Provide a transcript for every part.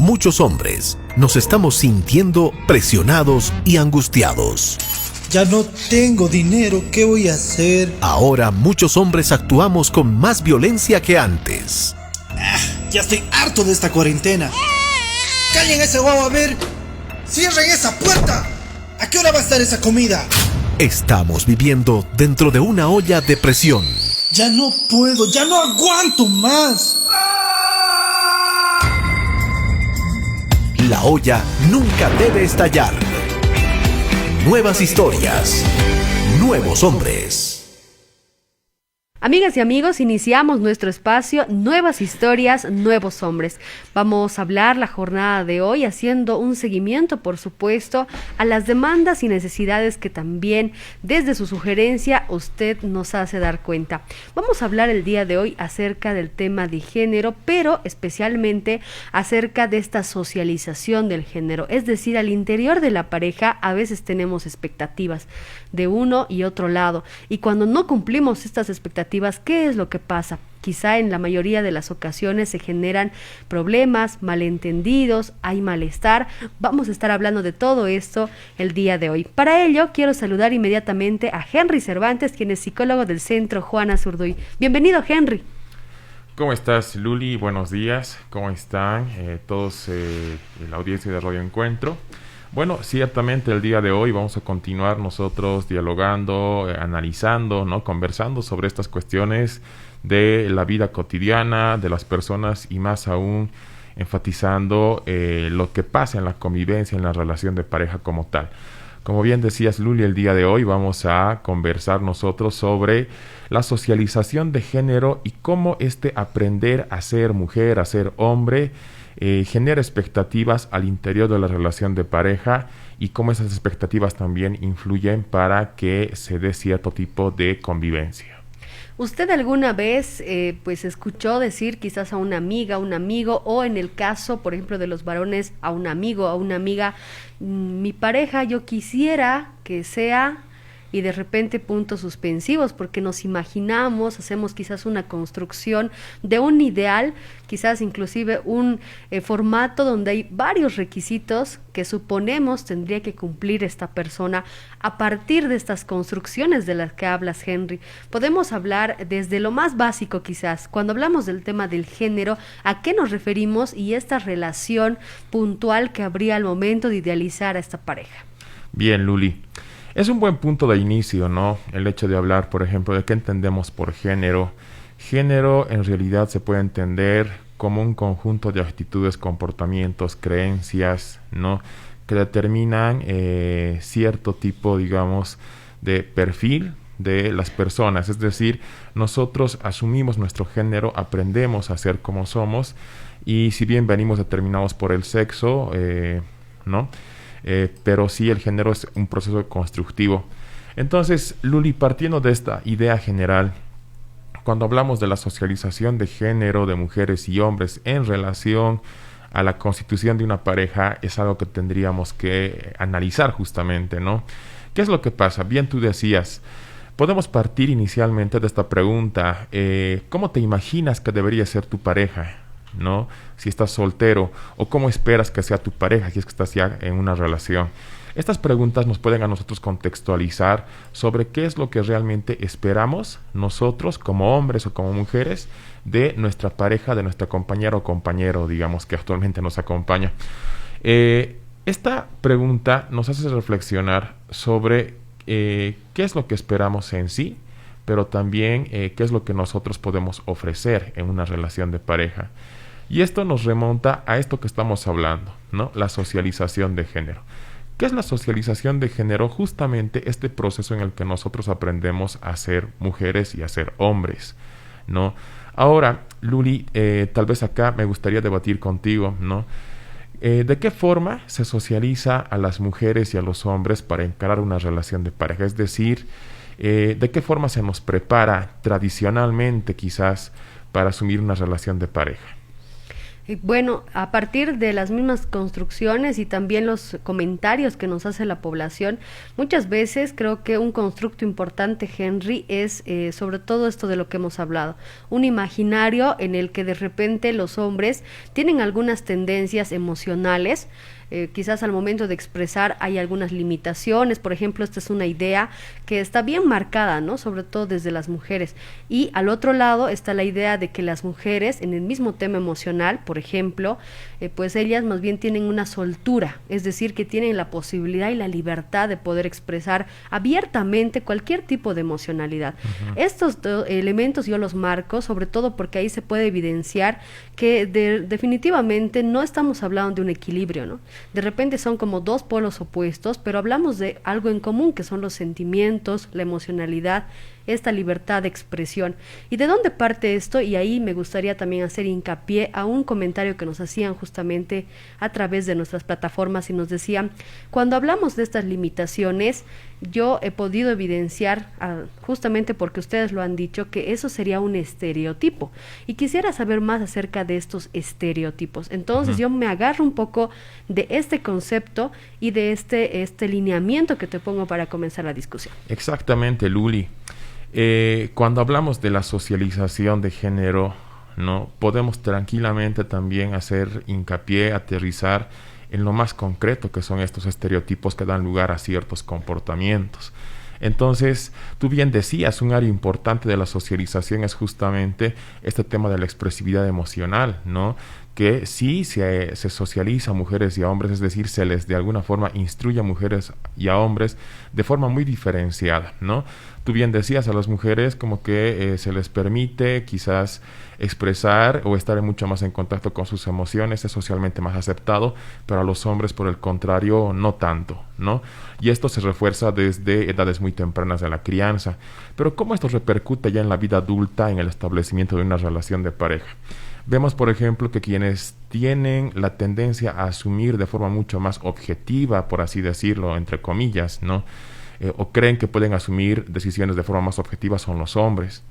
muchos hombres nos estamos sintiendo presionados y angustiados. Ya no tengo dinero, ¿qué voy a hacer? Ahora muchos hombres actuamos con más violencia que antes. Ya estoy harto de esta cuarentena. ¡Callen ese guau, a ver! ¡Cierren esa puerta! ¿A qué hora va a estar esa comida? Estamos viviendo dentro de una olla de presión. Ya no puedo, ya no aguanto más. La olla nunca debe estallar. Nuevas historias, nuevos hombres. Amigas y amigos, iniciamos nuestro espacio Nuevas Historias, Nuevos Hombres. Vamos a hablar la jornada de hoy haciendo un seguimiento, por supuesto, a las demandas y necesidades que también desde su sugerencia usted nos hace dar cuenta. Vamos a hablar el día de hoy acerca del tema de género, pero especialmente acerca de esta socialización del género. Es decir, al interior de la pareja a veces tenemos expectativas de uno y otro lado, y cuando no cumplimos estas expectativas, ¿qué es lo que pasa? Quizá en la mayoría de las ocasiones se generan problemas, malentendidos, hay malestar. Vamos a estar hablando de todo esto el día de hoy. Para ello, quiero saludar inmediatamente a Henry Cervantes, quien es psicólogo del Centro Juana Zurduy. Bienvenido, Henry. ¿Cómo estás, Luli? Buenos días. ¿Cómo están todos la audiencia de Radio Encuentro? Bueno, ciertamente el día de hoy vamos a continuar nosotros dialogando, analizando, ¿no? Conversando sobre estas cuestiones de la vida cotidiana de las personas y más aún enfatizando lo que pasa en la convivencia, en la relación de pareja como tal. Como bien decías, Luli, el día de hoy vamos a conversar nosotros sobre la socialización de género y cómo aprender a ser mujer, a ser hombre, genera expectativas al interior de la relación de pareja y cómo esas expectativas también influyen para que se dé cierto tipo de convivencia. ¿Usted alguna vez pues escuchó decir quizás a una amiga, a un amigo, o en el caso, por ejemplo, de los varones, a un amigo, a una amiga, mi pareja yo quisiera que sea... y de repente puntos suspensivos, porque nos imaginamos, hacemos quizás una construcción de un ideal, quizás inclusive un formato donde hay varios requisitos que suponemos tendría que cumplir esta persona a partir de estas construcciones de las que hablas, Henry? Podemos hablar desde lo más básico quizás, cuando hablamos del tema del género, ¿a qué nos referimos y esta relación puntual que habría al momento de idealizar a esta pareja? Bien, Luli. Es un buen punto de inicio, ¿no? El hecho de hablar, por ejemplo, de qué entendemos por género. Género en realidad se puede entender como un conjunto de actitudes, comportamientos, creencias, ¿no? Que determinan cierto tipo, digamos, de perfil de las personas. Es decir, nosotros asumimos nuestro género, aprendemos a ser como somos y si bien venimos determinados por el sexo, ¿no? Pero sí el género es un proceso constructivo. Entonces, Luli, partiendo de esta idea general, cuando hablamos de la socialización de género de mujeres y hombres en relación a la constitución de una pareja, es algo que tendríamos que analizar justamente, ¿no? ¿Qué es lo que pasa? Bien, tú decías, podemos partir inicialmente de esta pregunta, ¿cómo te imaginas que debería ser tu pareja? ¿No? Si estás soltero, o cómo esperas que sea tu pareja si es que estás ya en una relación. Estas preguntas nos pueden a nosotros contextualizar sobre qué es lo que realmente esperamos nosotros como hombres o como mujeres de nuestra pareja, de nuestra compañera o compañero, digamos, que actualmente nos acompaña. Esta pregunta nos hace reflexionar sobre qué es lo que esperamos en sí, pero también qué es lo que nosotros podemos ofrecer en una relación de pareja. Y esto nos remonta a esto que estamos hablando, ¿no? La socialización de género. ¿Qué es la socialización de género? Justamente este proceso en el que nosotros aprendemos a ser mujeres y a ser hombres, ¿no? Ahora, Luli, tal vez acá me gustaría debatir contigo, ¿no? ¿De qué forma se socializa a las mujeres y a los hombres para encarar una relación de pareja? Es decir, ¿de qué forma se nos prepara tradicionalmente quizás para asumir una relación de pareja? Bueno, a partir de las mismas construcciones y también los comentarios que nos hace la población, muchas veces creo que un constructo importante, Henry, es sobre todo esto de lo que hemos hablado, un imaginario en el que de repente los hombres tienen algunas tendencias emocionales. Quizás al momento de expresar hay algunas limitaciones. Por ejemplo, esta es una idea que está bien marcada, ¿no? Sobre todo desde las mujeres. Y al otro lado está la idea de que las mujeres, en el mismo tema emocional, por ejemplo, pues ellas más bien tienen una soltura, es decir, que tienen la posibilidad y la libertad de poder expresar abiertamente cualquier tipo de emocionalidad. Estos elementos yo los marco, sobre todo porque ahí se puede evidenciar que definitivamente no estamos hablando de un equilibrio, ¿no? De repente son como dos polos opuestos, pero hablamos de algo en común, que son los sentimientos, la emocionalidad, esta libertad de expresión. ¿Y de dónde parte esto? Y ahí me gustaría también hacer hincapié a un comentario que nos hacían justamente a través de nuestras plataformas y nos decían, cuando hablamos de estas limitaciones, yo he podido evidenciar, justamente porque ustedes lo han dicho, que eso sería un estereotipo. Y quisiera saber más acerca de estos estereotipos. Entonces yo me agarro un poco de este concepto y de este lineamiento que te pongo para comenzar la discusión. Exactamente, Luli. Cuando hablamos de la socialización de género, ¿no? Podemos tranquilamente también hacer hincapié, aterrizar en lo más concreto que son estos estereotipos que dan lugar a ciertos comportamientos. Entonces, tú bien decías, un área importante de la socialización es justamente este tema de la expresividad emocional, ¿no? Que sí se socializa a mujeres y a hombres, es decir, se les de alguna forma instruye a mujeres y a hombres de forma muy diferenciada, ¿no? Tú bien decías, a las mujeres como que se les permite quizás expresar o estar mucho más en contacto con sus emociones, es socialmente más aceptado, pero a los hombres, por el contrario, no tanto, ¿no? Y esto se refuerza desde edades muy tempranas de la crianza. Pero ¿cómo esto repercute ya en la vida adulta, en el establecimiento de una relación de pareja? Vemos, por ejemplo, que quienes tienen la tendencia a asumir de forma mucho más objetiva, por así decirlo, entre comillas, ¿no? O creen que pueden asumir decisiones de forma más objetiva son los hombres.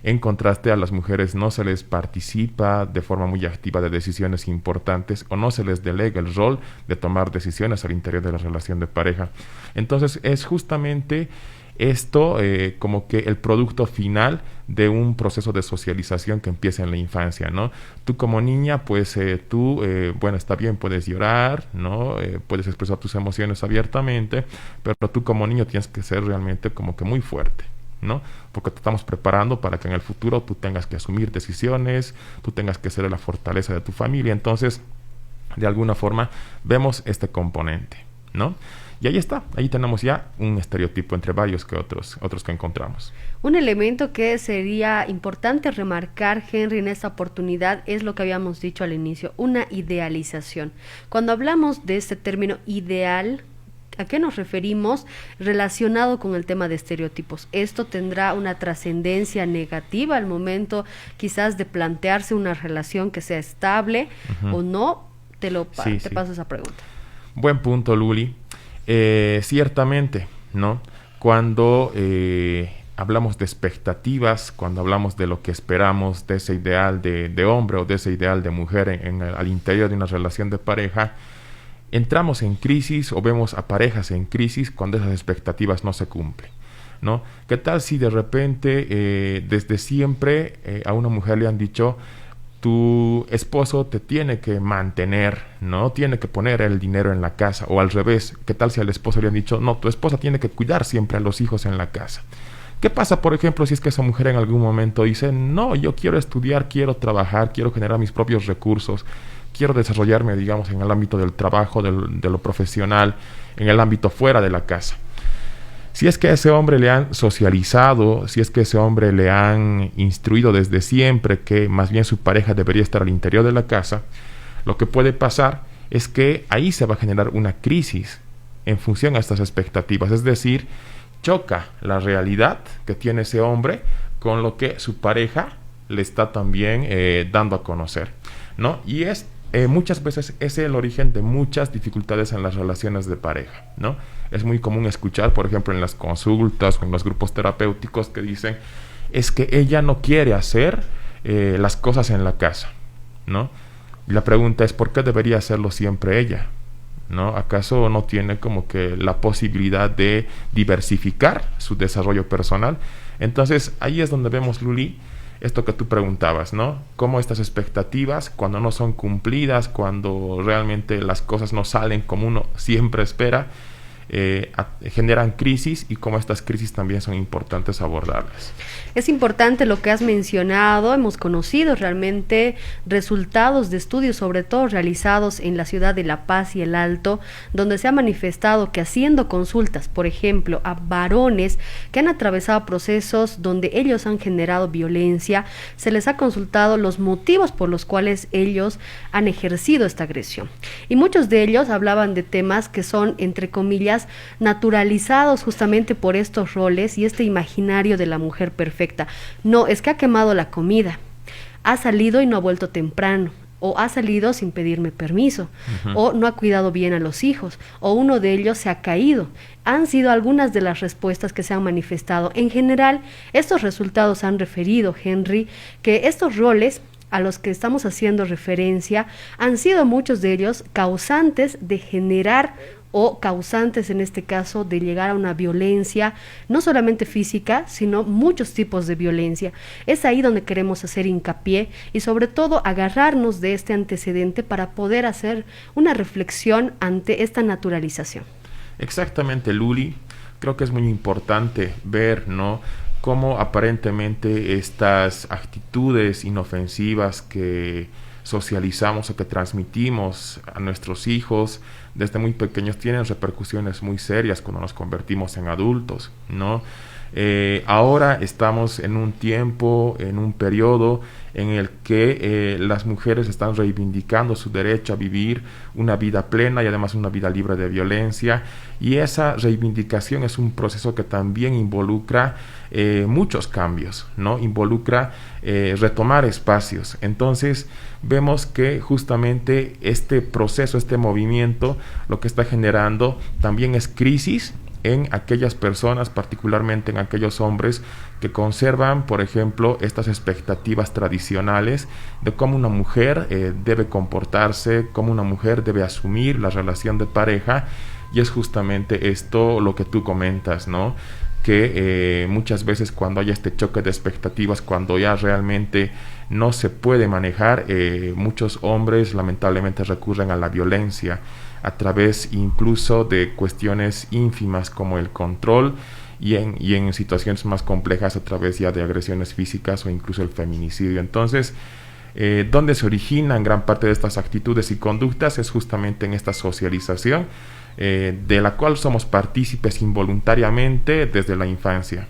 En contraste, a las mujeres no se les participa de forma muy activa de decisiones importantes o no se les delega el rol de tomar decisiones al interior de la relación de pareja. Entonces, es justamente esto como que el producto final de un proceso de socialización que empieza en la infancia, ¿no? Tú como niña, pues bueno, está bien, puedes llorar, ¿no? Puedes expresar tus emociones abiertamente, pero tú como niño tienes que ser realmente como que muy fuerte, ¿no? Porque te estamos preparando para que en el futuro tú tengas que asumir decisiones, tú tengas que ser la fortaleza de tu familia. Entonces, de alguna forma, vemos este componente, ¿no? Y ahí está, ahí tenemos ya un estereotipo entre varios que otros que encontramos. Un elemento que sería importante remarcar, Henry, en esta oportunidad es lo que habíamos dicho al inicio, una idealización. Cuando hablamos de este término ideal, ¿a qué nos referimos relacionado con el tema de estereotipos? Esto tendrá una trascendencia negativa al momento quizás de plantearse una relación que sea estable o no. Te paso esa pregunta. Buen punto, Luli. Ciertamente, ¿no? Cuando hablamos de expectativas, cuando hablamos de lo que esperamos de ese ideal de hombre o de ese ideal de mujer al interior de una relación de pareja, entramos en crisis o vemos a parejas en crisis cuando esas expectativas no se cumplen, ¿no? ¿Qué tal si de repente desde siempre a una mujer le han dicho: tu esposo te tiene que mantener, ¿no? Tiene que poner el dinero en la casa. O al revés, ¿qué tal si al esposo le han dicho: no, tu esposa tiene que cuidar siempre a los hijos en la casa? ¿Qué pasa, por ejemplo, si es que esa mujer en algún momento dice: no, yo quiero estudiar, quiero trabajar, quiero generar mis propios recursos, quiero desarrollarme, digamos, en el ámbito del trabajo, de lo profesional, en el ámbito fuera de la casa? Si es que a ese hombre le han socializado, si es que a ese hombre le han instruido desde siempre que más bien su pareja debería estar al interior de la casa, lo que puede pasar es que ahí se va a generar una crisis en función a estas expectativas. Es decir, choca la realidad que tiene ese hombre con lo que su pareja le está también dando a conocer, ¿no? Y muchas veces es el origen de muchas dificultades en las relaciones de pareja, ¿no? Es muy común escuchar, por ejemplo, en las consultas o en los grupos terapéuticos que dicen: es que ella no quiere hacer las cosas en la casa, ¿no? Y la pregunta es, ¿por qué debería hacerlo siempre ella? ¿No? ¿Acaso no tiene como que la posibilidad de diversificar su desarrollo personal? Entonces, ahí es donde vemos, Luli, esto que tú preguntabas, ¿no? Cómo estas expectativas, cuando no son cumplidas, cuando realmente las cosas no salen como uno siempre espera, generan crisis, y cómo estas crisis también son importantes abordarlas. Es importante lo que has mencionado. Hemos conocido realmente resultados de estudios, sobre todo realizados en la ciudad de La Paz y El Alto, donde se ha manifestado que haciendo consultas, por ejemplo, a varones que han atravesado procesos donde ellos han generado violencia, se les ha consultado los motivos por los cuales ellos han ejercido esta agresión. Y muchos de ellos hablaban de temas que son, entre comillas, naturalizados justamente por estos roles y este imaginario de la mujer perfecta. No, es que ha quemado la comida, ha salido y no ha vuelto temprano, o ha salido sin pedirme permiso, o no ha cuidado bien a los hijos, o uno de ellos se ha caído. Han sido algunas de las respuestas que se han manifestado. En general, estos resultados han referido, Henry, que estos roles a los que estamos haciendo referencia han sido muchos de ellos causantes de generar, o causantes en este caso de llegar a una violencia, no solamente física, sino muchos tipos de violencia. Es ahí donde queremos hacer hincapié y sobre todo agarrarnos de este antecedente para poder hacer una reflexión ante esta naturalización. Exactamente, Luli. Creo que es muy importante ver, ¿no?, cómo aparentemente estas actitudes inofensivas que socializamos o que transmitimos a nuestros hijos desde muy pequeños tienen repercusiones muy serias cuando nos convertimos en adultos, ¿no? Ahora estamos en un tiempo, en un periodo en el que las mujeres están reivindicando su derecho a vivir una vida plena y además una vida libre de violencia, y esa reivindicación es un proceso que también involucra muchos cambios, ¿no? Involucra retomar espacios. Entonces vemos que justamente este proceso, este movimiento, lo que está generando también es crisis en aquellas personas, particularmente en aquellos hombres que conservan, por ejemplo, estas expectativas tradicionales de cómo una mujer debe comportarse, cómo una mujer debe asumir la relación de pareja. Y es justamente esto lo que tú comentas, ¿no? Que muchas veces cuando hay este choque de expectativas, cuando ya realmente no se puede manejar, muchos hombres lamentablemente recurren a la violencia a través incluso de cuestiones ínfimas como el control, y en situaciones más complejas a través ya de agresiones físicas o incluso el feminicidio. Entonces, donde se originan gran parte de estas actitudes y conductas es justamente en esta socialización de la cual somos partícipes involuntariamente desde la infancia.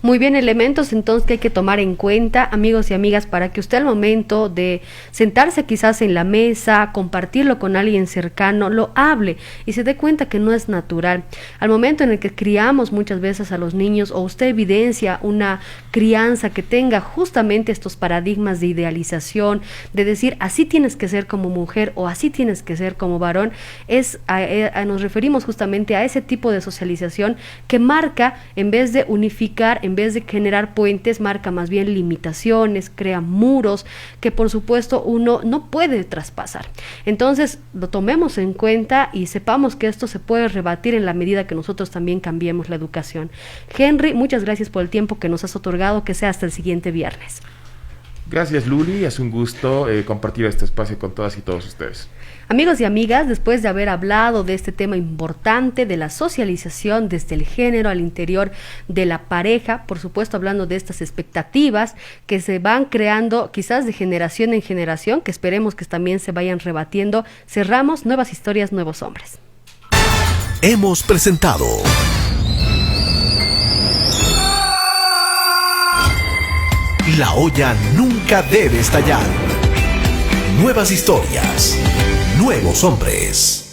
Muy bien, elementos entonces que hay que tomar en cuenta, amigos y amigas, para que usted al momento de sentarse quizás en la mesa, compartirlo con alguien cercano, lo hable y se dé cuenta que no es natural. Al momento en el que criamos muchas veces a los niños, o usted evidencia una crianza que tenga justamente estos paradigmas de idealización, de decir así tienes que ser como mujer o así tienes que ser como varón, nos referimos justamente a ese tipo de socialización que marca, en vez de unificar, en vez de generar puentes, marca más bien limitaciones, crea muros que por supuesto uno no puede traspasar. Entonces lo tomemos en cuenta y sepamos que esto se puede rebatir en la medida que nosotros también cambiemos la educación. Henry, muchas gracias por el tiempo que nos has otorgado, que sea hasta el siguiente viernes. Gracias, Luli, es un gusto compartir este espacio con todas y todos ustedes. Amigos y amigas, después de haber hablado de este tema importante de la socialización desde el género al interior de la pareja, por supuesto hablando de estas expectativas que se van creando quizás de generación en generación, que esperemos que también se vayan rebatiendo, cerramos Nuevas Historias, Nuevos Hombres. Hemos presentado La olla nunca debe estallar. Nuevas historias, nuevos hombres.